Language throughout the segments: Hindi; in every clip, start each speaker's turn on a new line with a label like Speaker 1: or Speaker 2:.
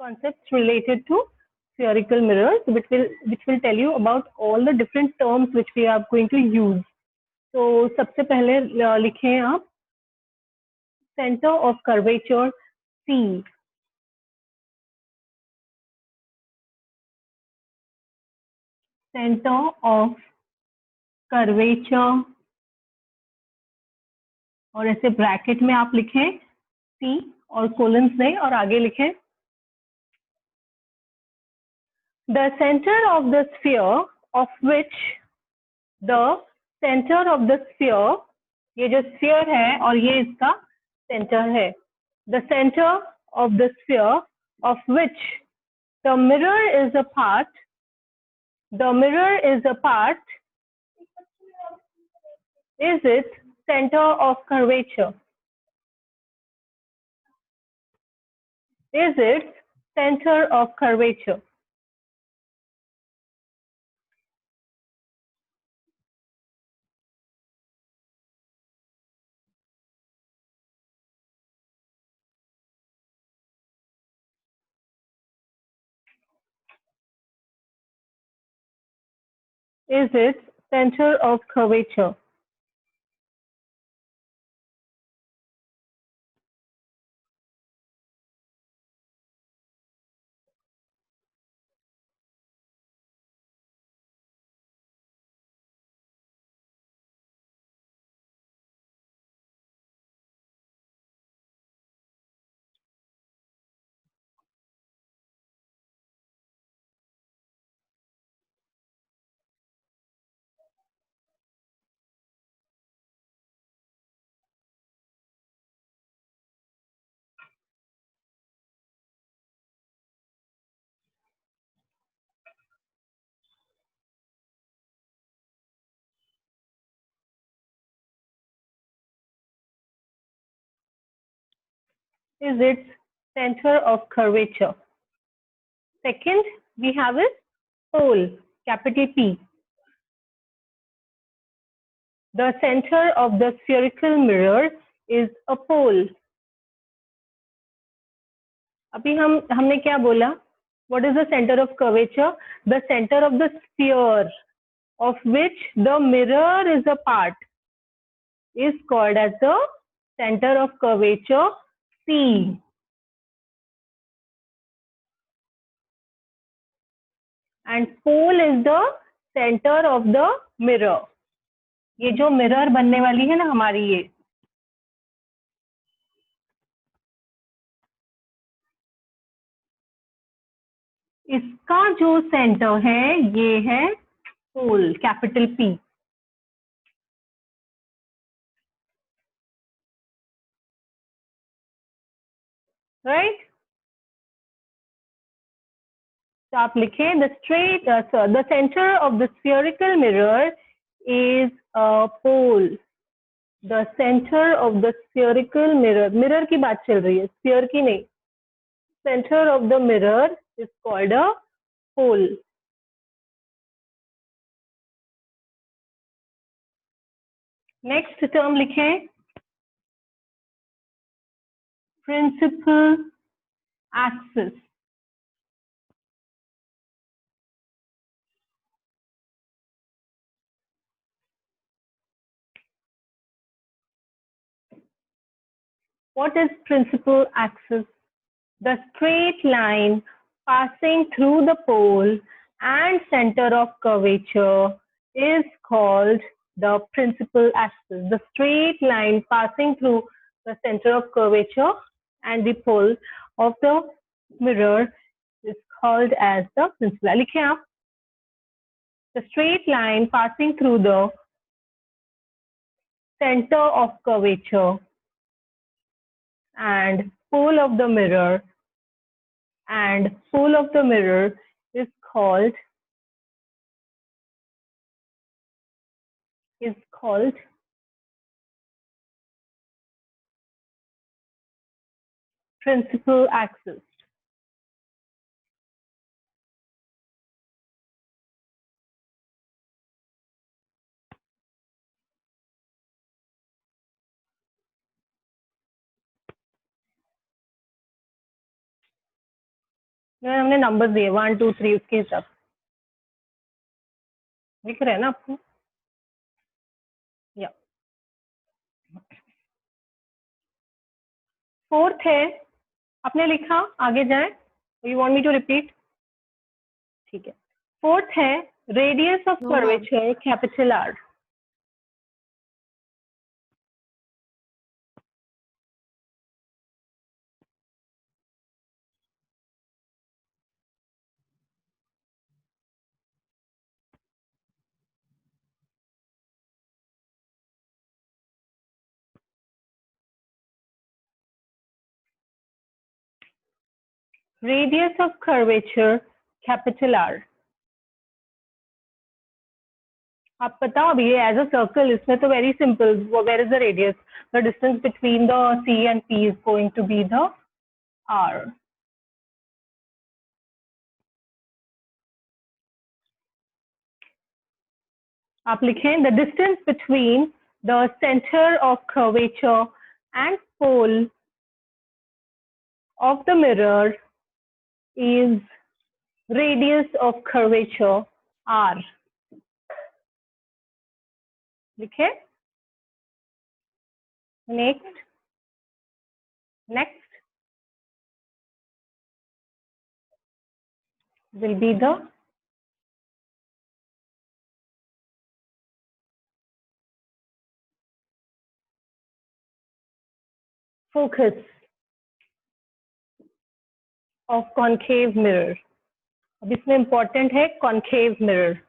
Speaker 1: concepts related to spherical mirrors, which will tell you about all the different terms which we are going to use. तो सबसे पहले लिखें आप center of curvature C. Center of curvature, और ऐसे ब्रैकेट में आप लिखें C और कोलन्स दें और आगे लिखें the center of the sphere of which the center of the sphere, ये जो sphere है और ये इसका center है, the center of the sphere of which the mirror is a part, is its center of curvature. Is its center of curvature. Is its center of curvature. Is its center of curvature. Second, we have is pole, capital P. The center of the spherical mirror is a pole. अभी हमने क्या बोला? What is the center of curvature? The center of the sphere of which the mirror is a part is called as the center of curvature C. And pole is the center of the mirror. ये जो मिरर बनने वाली है ना हमारी, ये इसका जो सेंटर है ये है पोल, कैपिटल P. राइट? तो आप लिखें the center of the spherical mirror is a pole. The center of the spherical mirror, mirror की बात चल रही है, स्फीयर की नहीं. Center of the mirror is called a pole. Next term लिखें principal axis. What is principal axis? The straight line passing through the pole and center of curvature is called the principal axis. The straight line passing through the center of curvature and the pole of the mirror is called as the principal. लिखें आप, the straight line passing through the center of curvature and pole of the mirror is called principal axis. हमने नंबर दिए 1 2 3 उसके हिसाब दिख रहे हैं ना आपको? या फोर्थ है, आपने लिखा, आगे जाए, you want me to repeat? ठीक है। फोर्थ है radius of
Speaker 2: No, ma'am.
Speaker 1: Curvature capital R. Radius of curvature capital R। आप बताओ अभी ये एज अ सर्कल, इसमें तो very simple, where is the radius, the distance between the C and P is going to be the R. आप लिखें the distance between the centre of curvature and pole of the mirror is radius of curvature r। लिखे? Next will be the focus of concave mirror। अब इसमें important है concave mirror।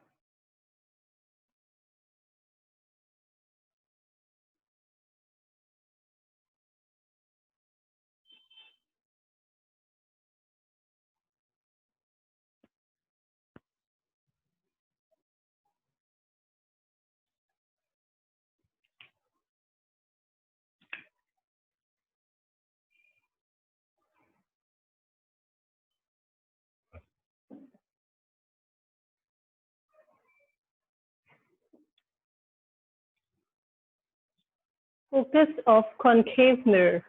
Speaker 1: Focus of concave mirror।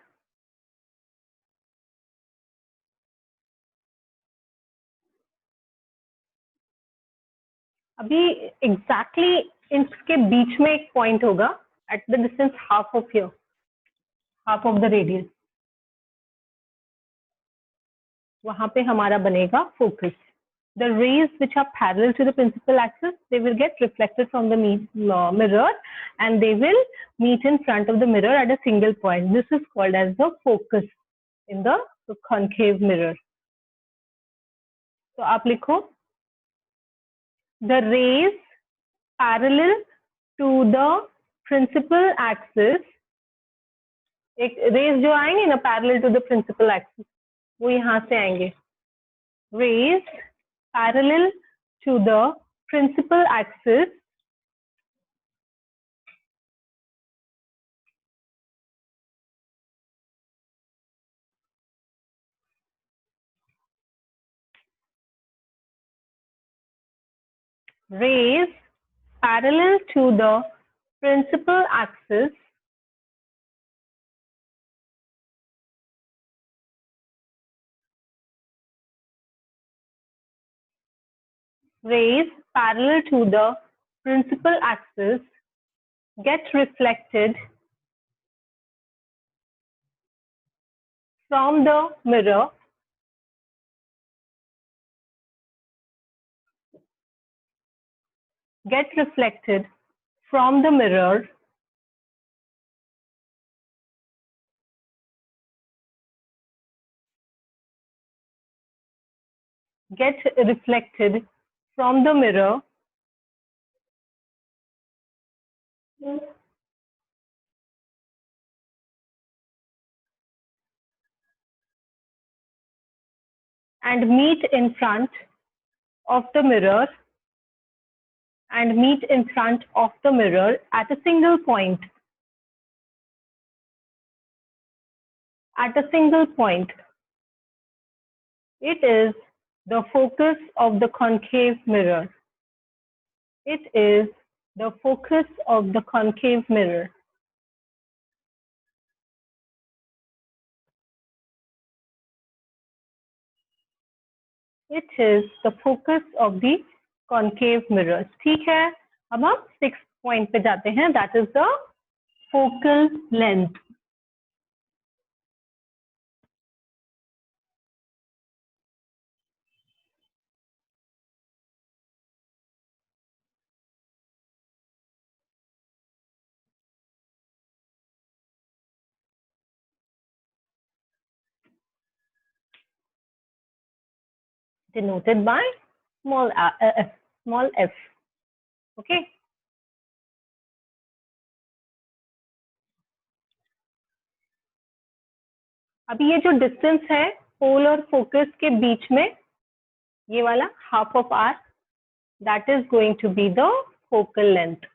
Speaker 1: अभी exactly इसके बीच में एक point होगा at the distance half of here, half of the radius, वहां पे हमारा बनेगा focus। The rays which are parallel to the principal axis, they will get reflected from the mirror and they will meet in front of the mirror at a single point. This is called as the focus in the concave mirror। तो आप लिखो the rays parallel to the principal axis, एक rays जो आएंगे ना parallel to the principal axis, वो यहाँ से आएंगे। Rays parallel to the principal axis rays parallel to the principal axis rays parallel to the principal axis get reflected from the mirror get reflected from the mirror get reflected from the mirror and meet in front of the mirror and meet in front of the mirror at a single point. At a single point. It is the focus of the concave mirror. It is the focus of the concave mirror. It is the focus of the concave mirrors. ठीक है, अब हम 6th पॉइंट पे जाते हैं, that is the focal length. denoted by small f. Okay. अभी ये जो डिस्टेंस है पोल और फोकस के बीच में, ये वाला half of R, that is going to be the focal length.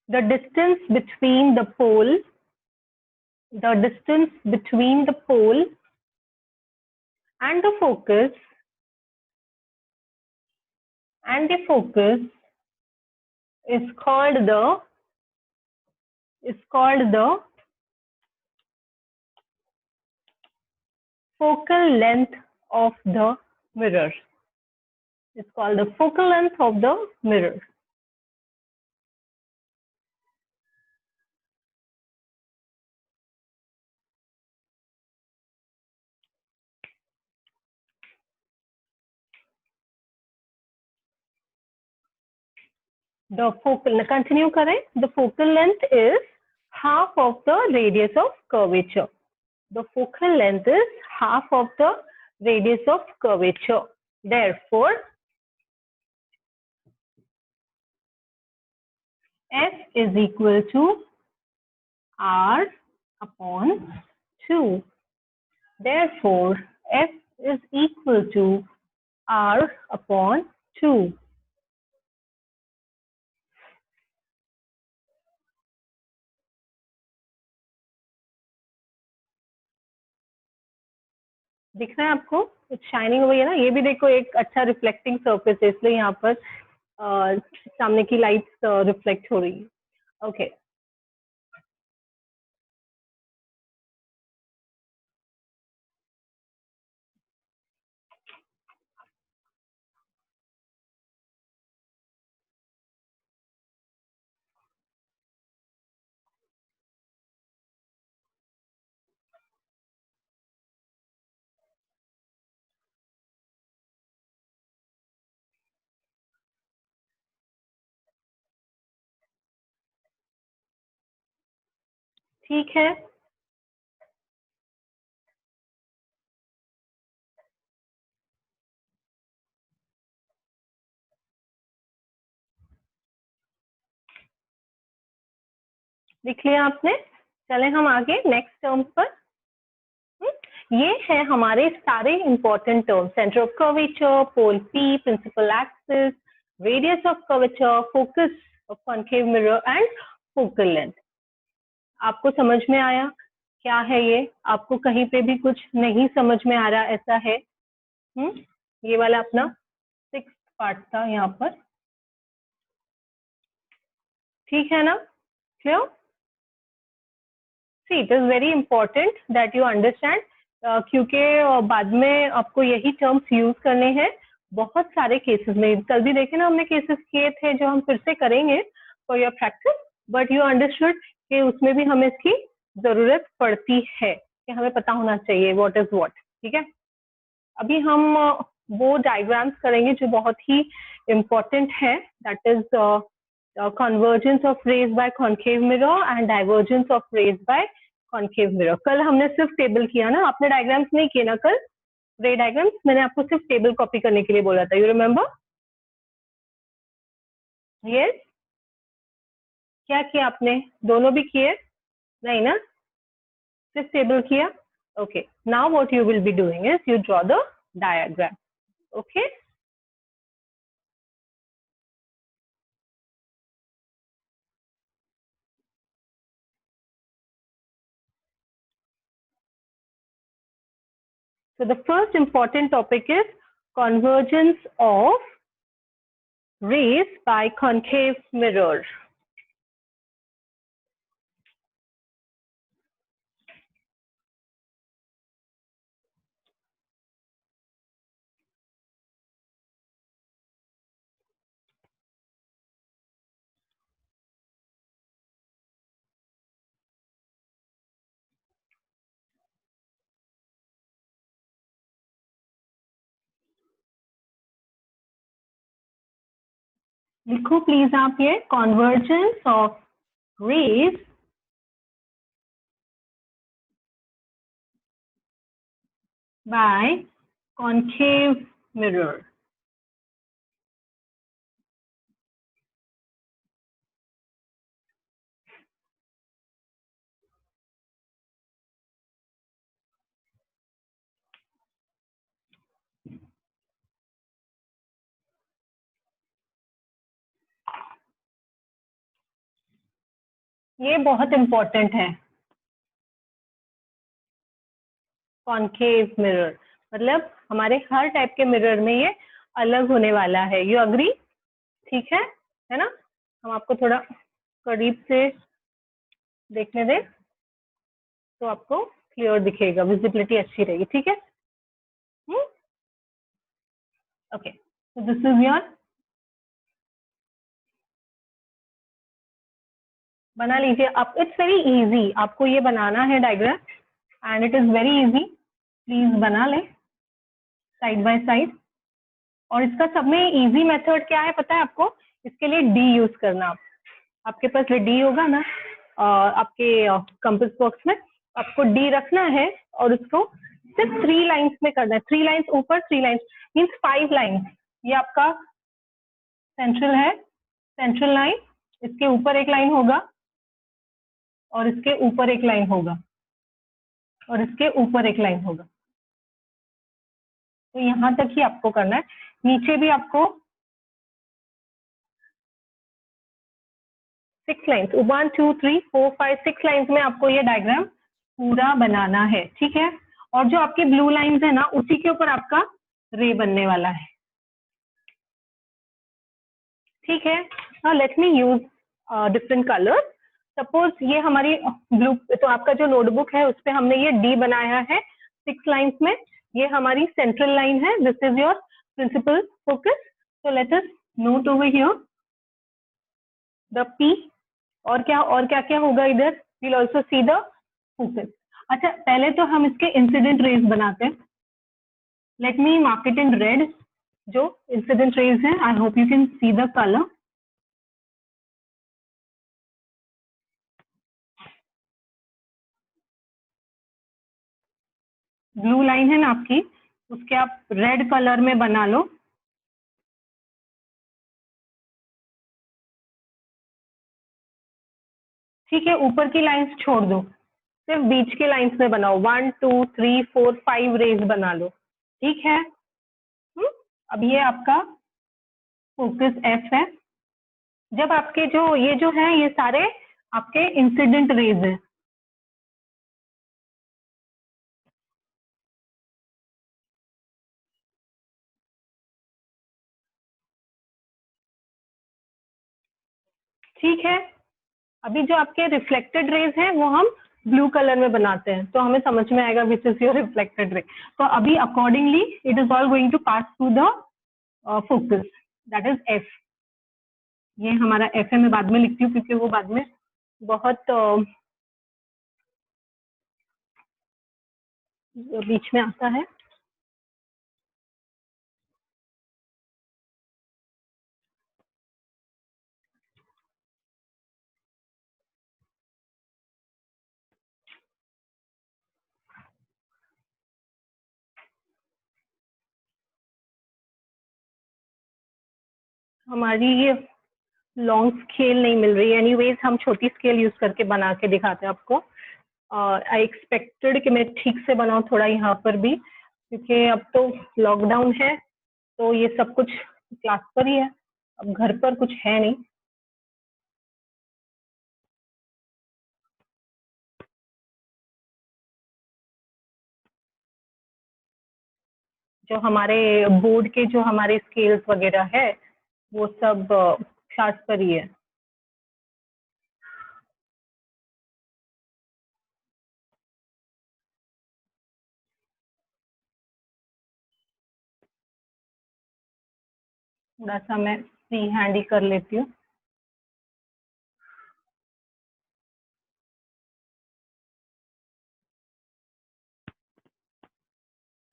Speaker 1: The distance between the pole and the focus is called the focal length of the mirror. It's called the focal length of the mirror. Continue करें, the focal length is half of the radius of curvature. The focal length is half of the radius of curvature. Therefore, F is equal to R upon 2. Therefore, F is equal to R upon 2. दिख रहा है आपको? शाइनिंग हुई है ना, ये भी देखो एक अच्छा रिफ्लेक्टिंग सरफेस है, इसलिए यहाँ पर सामने की लाइट्स रिफ्लेक्ट हो रही है। ओके, ठीक है। लिख लिया आपने? चले हम आगे नेक्स्ट टर्म्स पर। ये है हमारे सारे important terms, centre of curvature, pole P, principal axis, radius of curvature, focus of concave mirror and focal length. आपको समझ में आया क्या है ये? आपको कहीं पे भी कुछ नहीं समझ में आ रहा ऐसा है? ये वाला अपना 6th पार्ट था यहाँ पर, ठीक है ना? Clear? See, it is very important that you understand, क्योंकि बाद में आपको यही टर्म्स यूज करने हैं बहुत सारे केसेस में। कल भी देखे ना हमने केसेस किए थे जो हम फिर से करेंगे for your practice, but you understood कि उसमें भी हमें इसकी जरूरत पड़ती है कि हमें पता होना चाहिए व्हाट इज व्हाट। ठीक है, अभी हम वो डायग्राम्स करेंगे जो बहुत ही इम्पोर्टेंट है, that is convergence of rays by concave mirror and divergence of rays by concave mirror। कल हमने सिर्फ टेबल किया ना, आपने डायग्राम्स नहीं किए ना कल? रे डायग्राम्स मैंने आपको सिर्फ टेबल कॉपी करने के लिए बोला था, यू रिमेम्बर? यस, क्या किया आपने? दोनों भी किए? नहीं ना, सिर्फ टेबल किया? Okay, now what you will be doing is you draw the diagram. Okay, so the first important topic is convergence of rays by concave mirror. लिखो प्लीज आप ये convergence of rays by concave mirror. ये बहुत इंपॉर्टेंट है, कॉन्केव मिरर मतलब हमारे हर टाइप के मिरर में ये अलग होने वाला है। You agree? ठीक है ना? हम आपको थोड़ा करीब से देखने दें तो आपको क्लियर दिखेगा, विजिबिलिटी अच्छी रहेगी। ठीक है, okay, so this is your, बना लीजिए आप। इट्स वेरी इजी, आपको ये बनाना है diagram and it is very easy. Please बना ले साइड बाय साइड। और इसका सब में इजी मेथड क्या है पता है आपको? इसके लिए डी यूज करना। आपके पास डी होगा ना आपके कंपास बॉक्स में, आपको डी रखना है और उसको सिर्फ 3 लाइंस में करना है। 3 लाइंस ऊपर, 3 लाइंस मीन्स 5 लाइंस। ये आपका सेंट्रल है, सेंट्रल लाइन, इसके ऊपर एक लाइन होगा और इसके ऊपर एक लाइन होगा और इसके ऊपर एक लाइन होगा। तो यहां तक ही आपको करना है। नीचे भी आपको 6 लाइन्स, 1 2 3 4 5 6 लाइन्स में आपको ये डायग्राम पूरा बनाना है। ठीक है, और जो आपकी ब्लू लाइन्स है ना, उसी के ऊपर आपका रे बनने वाला है। ठीक है, now let me use different colours. Suppose ये हमारी ब्लू, तो आपका जो नोटबुक है उस पे हमने ये डी बनाया है 6 लाइन्स में। ये हमारी सेंट्रल लाइन है, this is your principal focus. So let us note over here the P. और क्या क्या होगा इधर? Will also see the focus. अच्छा, पहले तो हम इसके इंसिडेंट रेज बनाते हैं। Let me mark it in red. जो इंसिडेंट रेज है, I hope you can see the colour. Blue line है ना आपकी, उसके आप रेड कलर में बना लो। ठीक है, ऊपर की लाइंस छोड़ दो, सिर्फ बीच के लाइंस में बनाओ। 1 2 3 4 5 रेज बना लो। ठीक है, अब ये आपका फोकस एफ है। जब आपके जो ये जो है, ये सारे आपके इंसिडेंट रेज है। ठीक है, अभी जो आपके रिफ्लेक्टेड रेज हैं वो हम ब्लू कलर में बनाते हैं, तो हमें समझ में आएगा which is your reflected ray. तो अभी accordingly it is all going to pass through the focus, that is F. ये हमारा एफ है, मैं बाद में लिखती हूँ क्योंकि वो बाद में बहुत बीच में आता है। हमारी ये लॉन्ग स्केल नहीं मिल रही है, एनीवेज हम छोटी स्केल यूज करके बना के दिखाते हैं आपको। आई एक्सपेक्टेड कि मैं ठीक से बनाऊं थोड़ा यहाँ पर भी, क्योंकि अब तो लॉकडाउन है तो ये सब कुछ क्लास पर ही है, अब घर पर कुछ है नहीं। जो हमारे बोर्ड के जो हमारे स्केल्स वगैरह है वो सब चार्ट पर ही है। थोड़ा सा मैं फ्री हैंड ही कर लेती हूँ।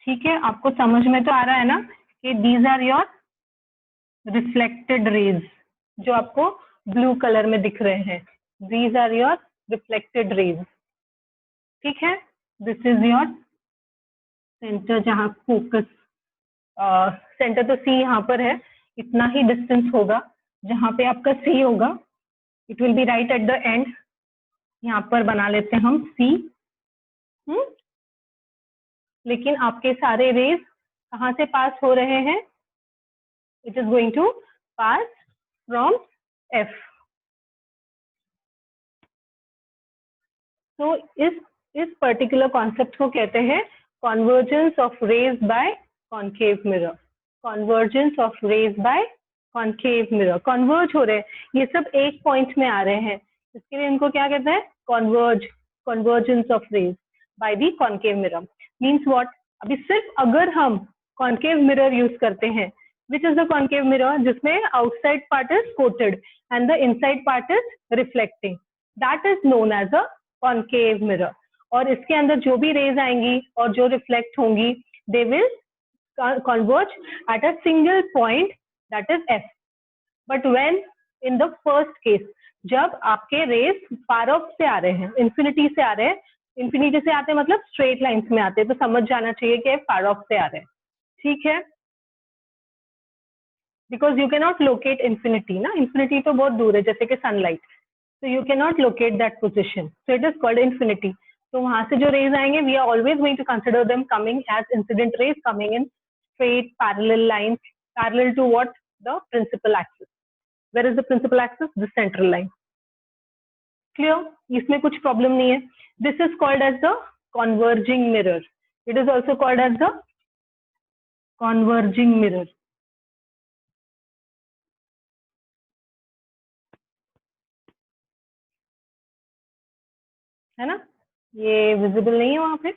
Speaker 1: ठीक है, आपको समझ में तो आ रहा है ना कि these are your reflected rays, जो आपको ब्लू कलर में दिख रहे हैं, these are your reflected rays. ठीक है, दिस इज योर सेंटर, जहाँ फोकस सेंटर तो सी यहाँ पर है, इतना ही डिस्टेंस होगा जहाँ पे आपका सी होगा, it will B right at the end. यहाँ पर बना लेते हैं हम सी। लेकिन आपके सारे रेज कहाँ से पास हो रहे हैं? It is going to pass from F. तो इस पर्टिकुलर कॉन्सेप्ट को कहते हैं convergence of rays by concave mirror. Convergence of rays by concave mirror, converge हो रहे हैं, ये सब एक पॉइंट में आ रहे हैं, इसके लिए इनको क्या कहते हैं? Convergence of rays by the concave mirror. Means what? अभी सिर्फ अगर हम कॉन्केव मिरर यूज करते हैं, which is the concave mirror, जिसमें outside part is coated and the inside part is reflecting, that is known as a concave mirror. और इसके अंदर जो भी रेज आएंगी और जो रिफ्लेक्ट होंगी, they will converge at a single point, that is f. But when in the first case, जब आपके रेस फार ऑफ से आ रहे हैं, इंफिनिटी से आ रहे हैं, इंफिनिटी से आते हैं मतलब स्ट्रेट लाइंस में आते हैं, तो समझ जाना चाहिए कि फार ऑफ से आ रहे हैं। ठीक है, because you can not locate infinity ना, इंफिनिटी तो बहुत दूर है, जैसे कि sunlight, so you cannot locate that position, so it is called infinity. तो वहां से जो रेज आएंगे, we are always going to consider them coming as incident rays coming in straight parallel lines, parallel to what? The principal axis. Where is the principal axis? The central line. Clear? इसमें कुछ problem नहीं है. This is called as the converging mirror. It is also called as the converging mirror. है ना? ये विजिबल नहीं है वहां पे?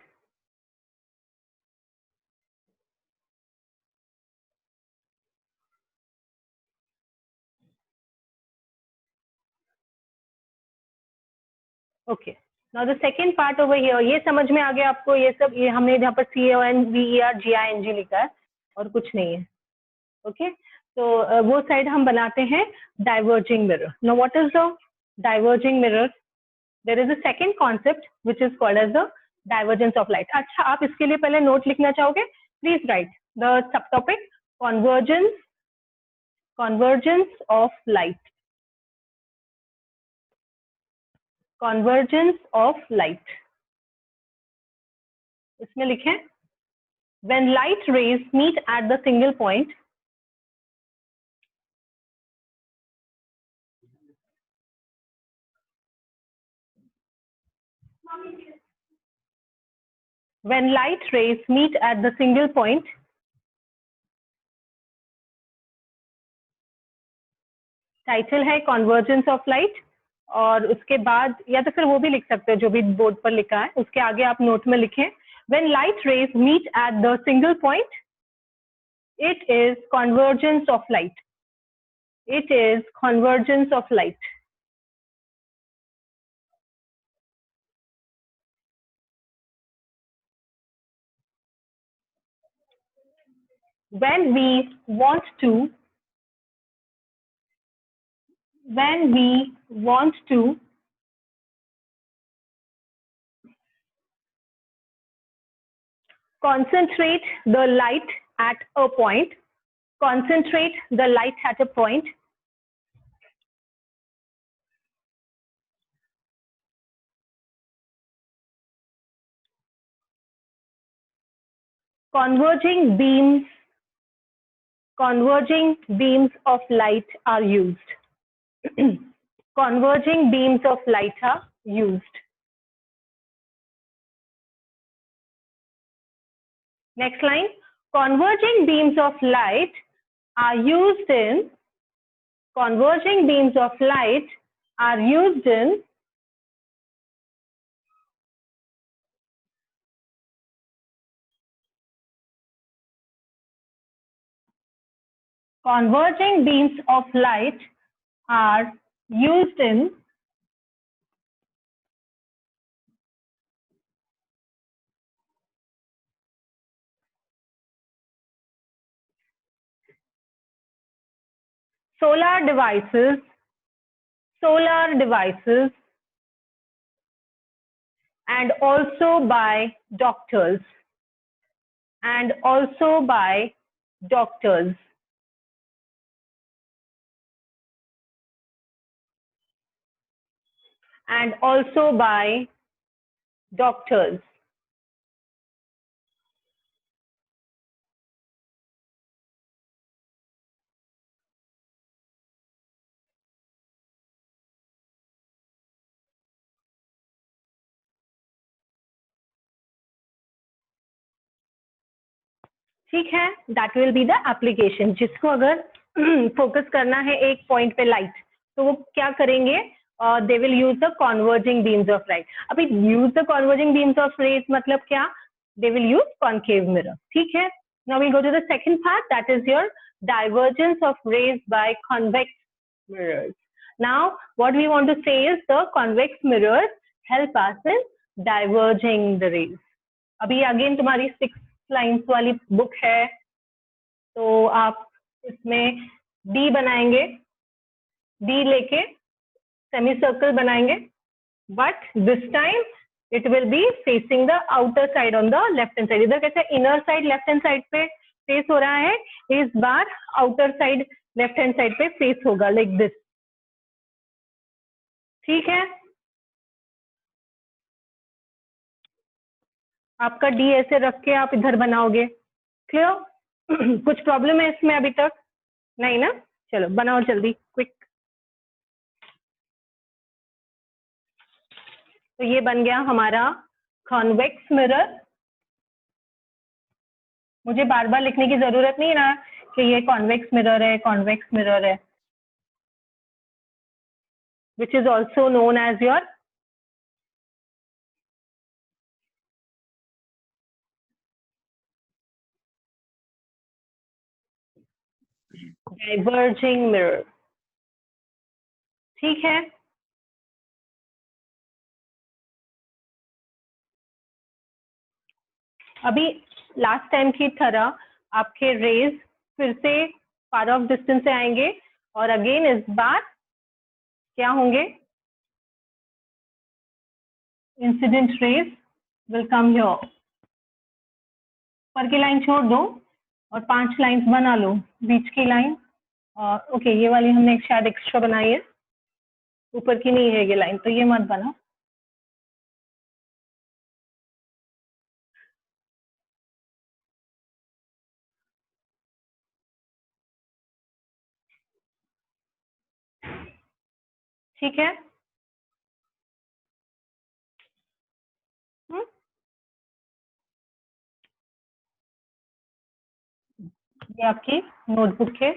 Speaker 1: Okay, now the second part over here, ये समझ में आ गया आपको? ये सब, ये हमने जहाँ पर CONVERGING लिखा है और कुछ नहीं है। ओके, तो वो साइड हम बनाते हैं diverging mirror. Now what is the diverging mirror? There is a second concept which is called as the divergence of light. अच्छा, आप इसके लिए पहले नोट लिखना चाहोगे? Please write the subtopic convergence of light. Convergence of light, इसमें लिखें when light rays meet at the single point, when light rays meet at the single point, title है कॉन्वर्जेंस ऑफ लाइट, और उसके बाद या तो फिर वो भी लिख सकते हैं जो भी बोर्ड पर लिखा है, उसके आगे आप नोट में लिखें when light rays meet at the single point, it is convergence of light. It is convergence of light. When we want to concentrate the light at a point, concentrate the light at a point, converging beams of light are used. Converging beams of light are used. Next line, converging beams of light are used in converging beams of light are used in converging beams of light are used in solar devices and also by doctors and also by doctors and also by doctors. ठीक है, that will be the application. जिसको अगर फोकस करना है एक पॉइंट पे लाइट, तो वो क्या करेंगे, they will use the converging beams of light. अभी use the converging beams of rays मतलब क्या, they will use concave mirror. ठीक है, now we go to the second part, that is your divergence of rays by convex mirrors. Now what we want to say is the convex mirrors help us in diverging the rays. अभी अगेन तुम्हारी 6 लाइन्स वाली बुक है, तो आप इसमें डी बनाएंगे, डी लेके सेमी सर्कल बनाएंगे, but this time it will be facing the outer side on the left hand side. इधर कैसे inner side left hand side पे फेस हो रहा है, इस बार outer side left hand side पे फेस होगा लाइक दिस. ठीक है, आपका डी ऐसे रख के आप इधर बनाओगे. क्लियर? कुछ प्रॉब्लम है इसमें अभी तक? नहीं ना? चलो बनाओ जल्दी, क्विक. तो ये बन गया हमारा कॉन्वेक्स मिरर. मुझे बार बार लिखने की जरूरत नहीं है ना कि ये कॉन्वेक्स मिरर है, कॉन्वेक्स मिरर है, which is also known as your diverging mirror. ठीक है, अभी लास्ट टाइम की तरह आपके रेज फिर से फार ऑफ डिस्टेंस से आएंगे और अगेन इस बार क्या होंगे, incident raise will come here. ऊपर की लाइन छोड़ दो और 5 लाइंस बना लो, बीच की लाइन. और ओके, ये वाली हमने शायद एक्स्ट्रा बनाई है, ऊपर की नहीं है ये लाइन, तो ये मत बना. ठीक है, ये आपकी नोटबुक के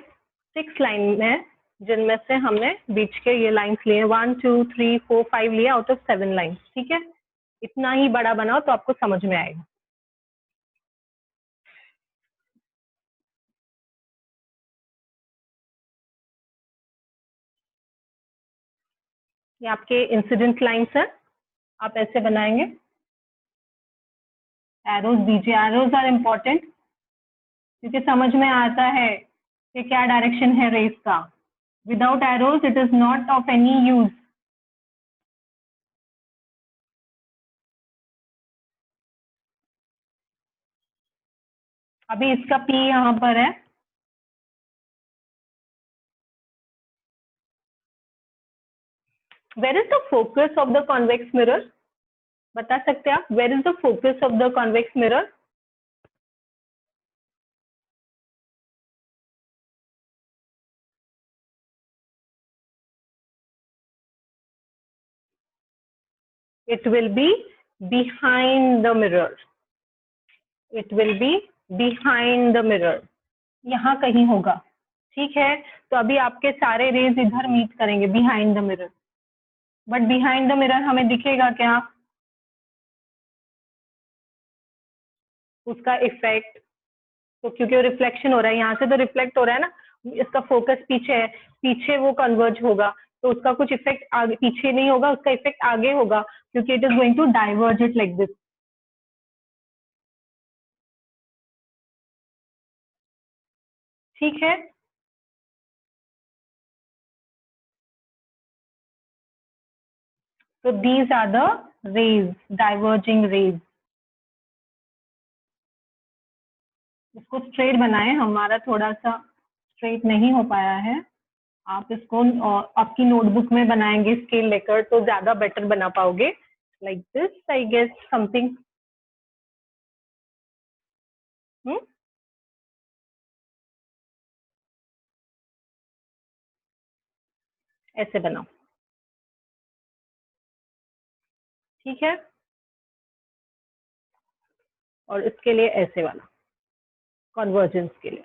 Speaker 1: 6 लाइन में, जिनमें से हमने बीच के ये लाइंस लिए 1 2 3 4 5 लिए आउट ऑफ 7 लाइंस. ठीक है, इतना ही बड़ा बनाओ तो आपको समझ में आएगा. ये आपके इंसिडेंट लाइंस है, आप ऐसे बनाएंगे. एरोज दीजिए, एरोज आर इम्पोर्टेंट क्योंकि समझ में आता है कि क्या डायरेक्शन है रेस का. Without arrows it is not of any use. अभी इसका पी यहाँ पर है. Where is the focus of the convex mirror? बता सकते हैं आप, where is the focus of the convex mirror? It will be behind the mirror. It will be behind the mirror, यहाँ कहीं होगा, ठीक है। तो अभी आपके सारे रेज इधर मीट करेंगे behind the mirror, but behind the mirror हमें दिखेगा क्या, उसका इफेक्ट, तो क्योंकि वो रिफ्लेक्शन हो रहा है यहाँ से, तो रिफ्लेक्ट हो रहा है ना, इसका फोकस पीछे है, पीछे वो कन्वर्ज होगा, तो उसका कुछ इफेक्ट आगे पीछे नहीं होगा, उसका इफेक्ट आगे होगा, क्योंकि it is going to diverge it like this, ठीक है। तो these are the rays, diverging rays. इसको स्ट्रेट बनाएं, हमारा थोड़ा सा स्ट्रेट नहीं हो पाया है, आप इसको आपकी नोटबुक में बनाएंगे स्केल लेकर तो ज्यादा बेटर बना पाओगे, like this I guess something. ऐसे बनाओ, ठीक है, और इसके लिए ऐसे वाला कन्वर्जेंस के लिए,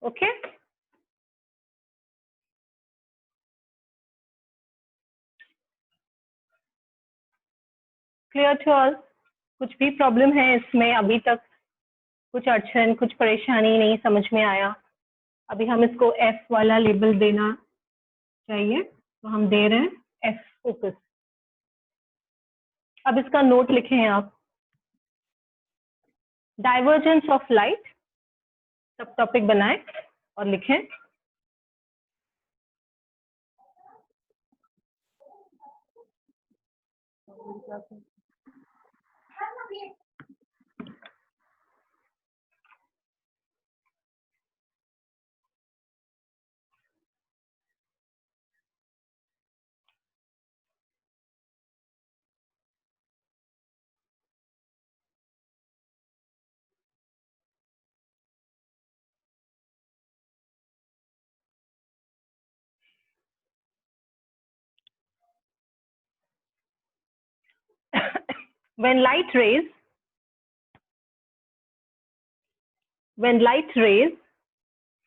Speaker 1: ओके। Clear to all? कुछ भी प्रॉब्लम है इसमें अभी तक, कुछ अड़चन, कुछ परेशानी नहीं समझ में आया? अभी हम इसको एफ वाला लेबल देना चाहिए, तो हम दे रहे हैं एफ फोकस। अब इसका नोट लिखें आप, डाइवर्जेंस ऑफ लाइट, सब टॉपिक बनाएं और लिखें। when light rays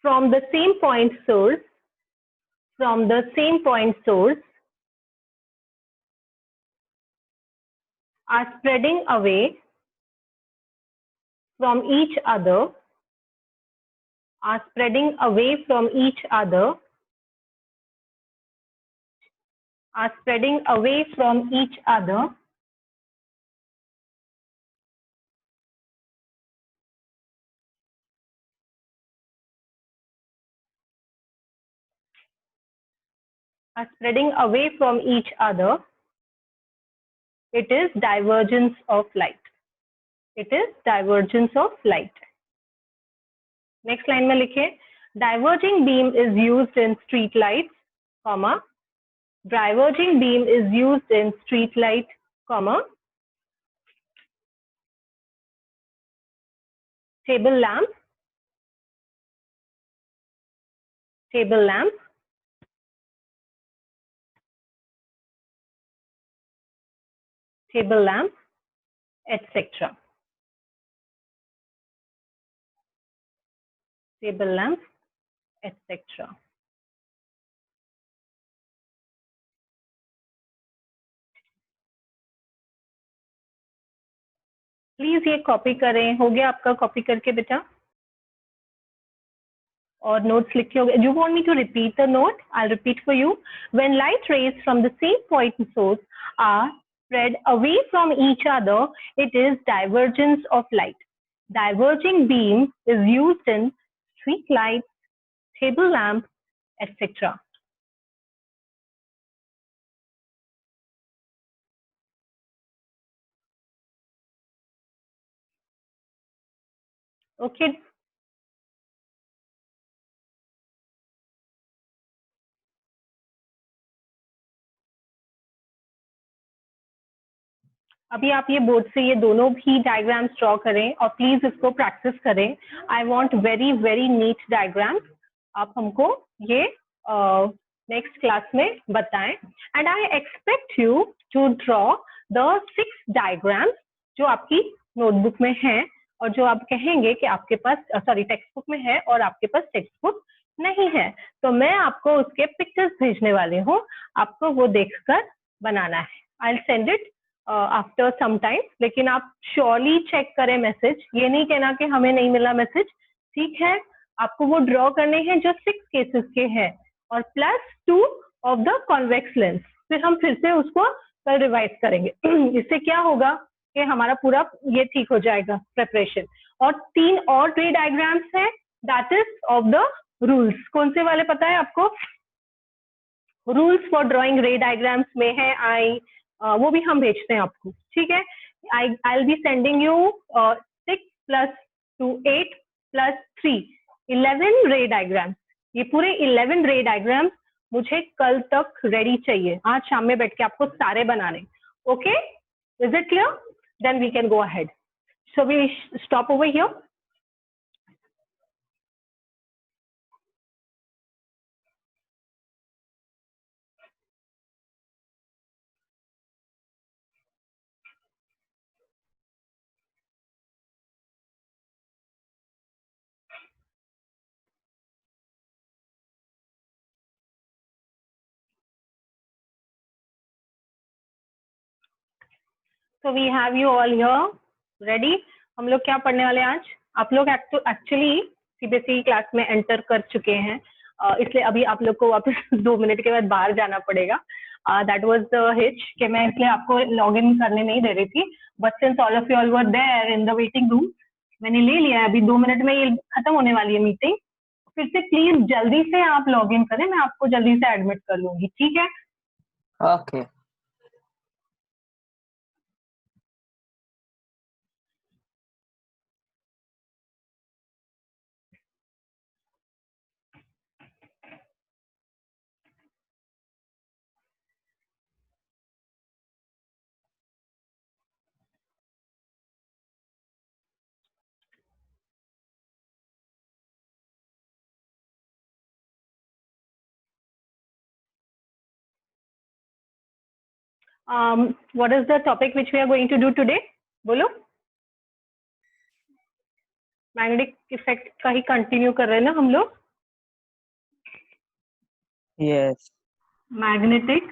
Speaker 1: from the same point source are spreading away from each other, are spreading away from each other, are spreading away from each other, are spreading away from each other, it is divergence of light. It is divergence of light. Next line में लिखे, diverging beam is used in street lights, comma, diverging beam is used in street light, comma, table lamp, table lamp, table lamp, etc. Table lamp, etc. Please ये कॉपी करें, हो गया आपका कॉपी करके बेटा? और नोट्स लिखे होंगे? You want me to repeat the note? I'll repeat for you. When light rays from the same point source are spread away from each other, it is divergence of light. Diverging beam is used in street lights, table lamp, etc. Okay. अभी आप ये बोर्ड से ये दोनों भी डायग्राम्स ड्रॉ करें और प्लीज इसको प्रैक्टिस करें. I want very very neat diagrams. आप हमको ये नेक्स्ट क्लास में बताएं. And I expect you to draw the 6 diagrams जो आपकी नोटबुक में है और जो आप कहेंगे कि आपके पास टेक्स्ट बुक में है और आपके पास टेक्स्ट बुक नहीं है, तो मैं आपको उसके पिक्चर्स भेजने वाली हूँ, आपको वो देखकर बनाना है। I will send it after some time, लेकिन आप श्योरली चेक करें मैसेज, ये नहीं कहना कि हमें नहीं मिला मैसेज, ठीक है। आपको वो ड्रॉ करने हैं जो 6 केसेस के हैं और +2 ऑफ द कॉन्वेक्स लेंस। फिर हम फिर से उसको कल रिवाइज करेंगे। इससे क्या होगा कि हमारा पूरा ये ठीक हो जाएगा प्रेपरेशन। और 3 और रे डायग्राम्स है, that is of the rules. कौन से वाले पता है आपको? रूल्स फॉर ड्रॉइंग रे डायग्राम्स में है आई, वो भी हम भेजते हैं आपको, ठीक है। I will be sending you 6 + 2 8 + 3 11 रे डायग्राम्स। ये पूरे 11 रे डायग्राम्स मुझे कल तक रेडी चाहिए, आज शाम में बैठ के आपको सारे बनाने। Okay, is it clear? Then we can go ahead. So we stop over here. So we have you all here ready। हम लोग क्या पढ़ने वाले हैं आज? आप लोग एक्चुअली सीबीएसई क्लास में एंटर कर चुके हैं, इसलिए अभी आप लोग को वापस 2 मिनट के बाद बाहर जाना पड़ेगा। दैट वाज द हिच कि मैं इसलिए आपको लॉग इन करने नहीं दे रही थी, but since all of you all were there in the waiting room, मैंने ले लिया है। अभी 2 मिनट में ये खत्म होने वाली है मीटिंग, फिर से प्लीज जल्दी से आप लॉग इन करें, मैं आपको जल्दी से एडमिट कर लूंगी, ठीक है?
Speaker 2: Okay.
Speaker 1: What is the topic which we are going to do today? बोलो। मैग्नेटिक इफेक्ट का ही कंटिन्यू कर रहे हैं ना हम लोग?
Speaker 2: Yes.
Speaker 1: Magnetic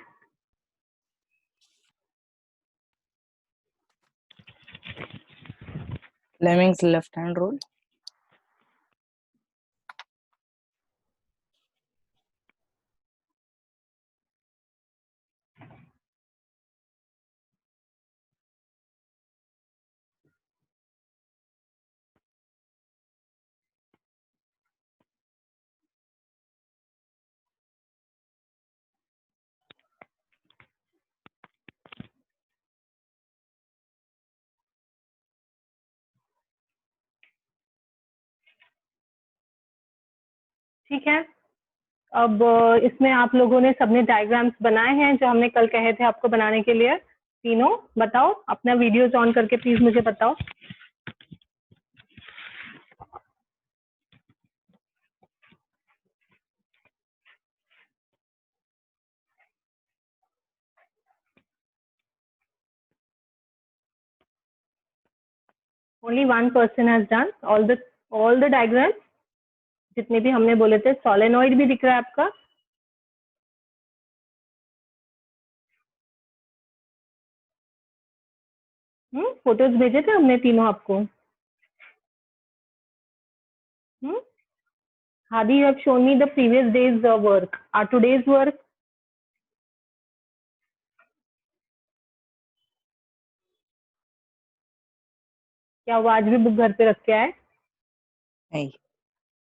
Speaker 2: Fleming's left hand rule।
Speaker 1: ठीक है। अब इसमें आप लोगों ने सबने डायग्राम्स बनाए हैं जो हमने कल कहे थे आपको बनाने के लिए। तीनों बताओ, अपना वीडियोस ऑन करके प्लीज मुझे बताओ। Only 1 person has done all the diagrams, जितने भी हमने बोले थे। सोलेनॉइड भी दिख रहा है आपका? फोटोज भेजे थे हमने तीनों आपको। Hadi, you have shown me the previous day's work. Are today's work? क्या वो आज भी बुक घर पे रख के आए?
Speaker 2: नहीं।